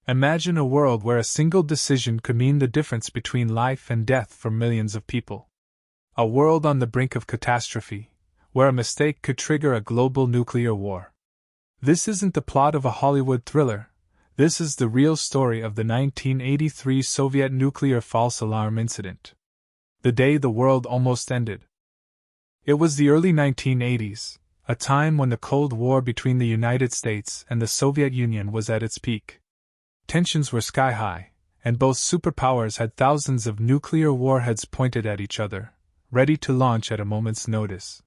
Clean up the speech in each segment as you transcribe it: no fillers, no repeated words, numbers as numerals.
Imagine a world where a single decision could mean the difference between life and death for millions of people. A world on the brink of catastrophe, where a mistake could trigger a global nuclear war. This isn't the plot of a Hollywood thriller, this is the real story of the 1983 Soviet nuclear false alarm incident. The day the world almost ended. It was the early 1980s, a time when the Cold War between the United States and the Soviet Union was at its peak. Tensions were sky-high, and both superpowers had thousands of nuclear warheads pointed at each other, ready to launch at a moment's notice.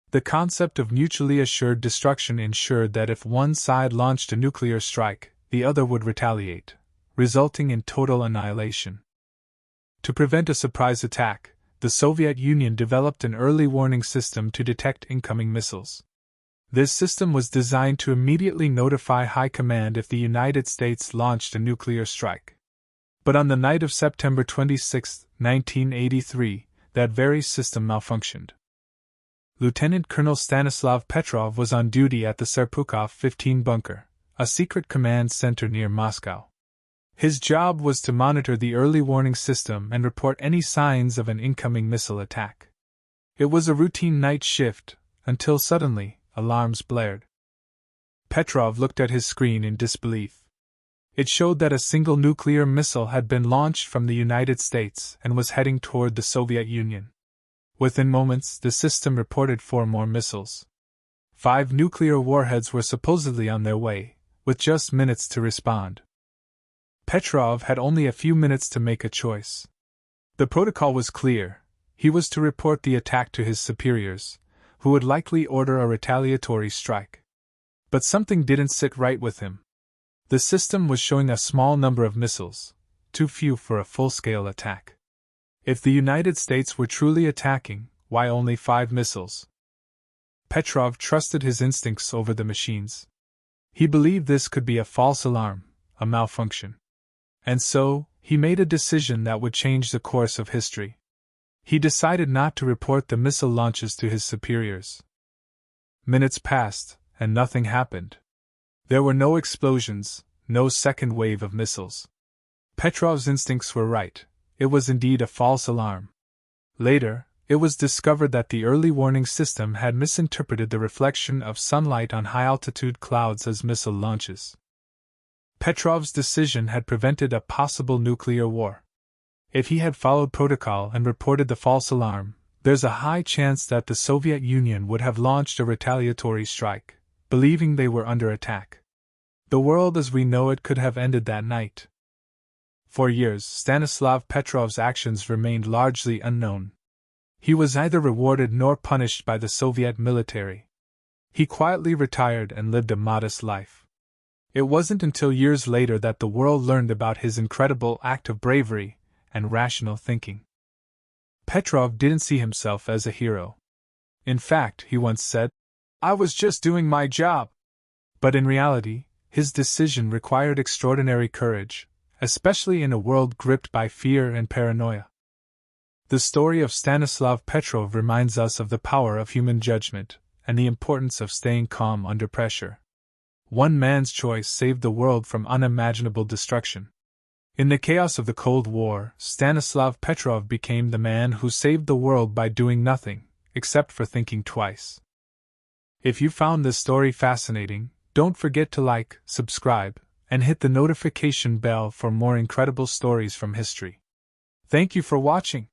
The concept of mutually assured destruction ensured that if one side launched a nuclear strike, the other would retaliate, resulting in total annihilation. To prevent a surprise attack, the Soviet Union developed an early warning system to detect incoming missiles. This system was designed to immediately notify High Command if the United States launched a nuclear strike. But on the night of September 26, 1983, that very system malfunctioned. Lieutenant Colonel Stanislav Petrov was on duty at the Serpukhov 15 bunker, a secret command center near Moscow. His job was to monitor the early warning system and report any signs of an incoming missile attack. It was a routine night shift, until suddenly, alarms blared. Petrov looked at his screen in disbelief. It showed that a single nuclear missile had been launched from the United States and was heading toward the Soviet Union. Within moments, the system reported 4 more missiles. 5 nuclear warheads were supposedly on their way, with just minutes to respond. Petrov had only a few minutes to make a choice. The protocol was clear. He was to report the attack to his superiors, who would likely order a retaliatory strike. But something didn't sit right with him. The system was showing a small number of missiles, too few for a full-scale attack. If the United States were truly attacking, why only 5 missiles? Petrov trusted his instincts over the machines. He believed this could be a false alarm, a malfunction. And so, he made a decision that would change the course of history. He decided not to report the missile launches to his superiors. Minutes passed, and nothing happened. There were no explosions, no second wave of missiles. Petrov's instincts were right. It was indeed a false alarm. Later, it was discovered that the early warning system had misinterpreted the reflection of sunlight on high-altitude clouds as missile launches. Petrov's decision had prevented a possible nuclear war. If he had followed protocol and reported the false alarm, there's a high chance that the Soviet Union would have launched a retaliatory strike, believing they were under attack. The world as we know it could have ended that night. For years, Stanislav Petrov's actions remained largely unknown. He was neither rewarded nor punished by the Soviet military. He quietly retired and lived a modest life. It wasn't until years later that the world learned about his incredible act of bravery and rational thinking. Petrov didn't see himself as a hero. In fact, he once said, "I was just doing my job." But in reality, his decision required extraordinary courage, especially in a world gripped by fear and paranoia. The story of Stanislav Petrov reminds us of the power of human judgment and the importance of staying calm under pressure. One man's choice saved the world from unimaginable destruction. In the chaos of the Cold War, Stanislav Petrov became the man who saved the world by doing nothing, except for thinking twice. If you found this story fascinating, don't forget to like, subscribe, and hit the notification bell for more incredible stories from history. Thank you for watching.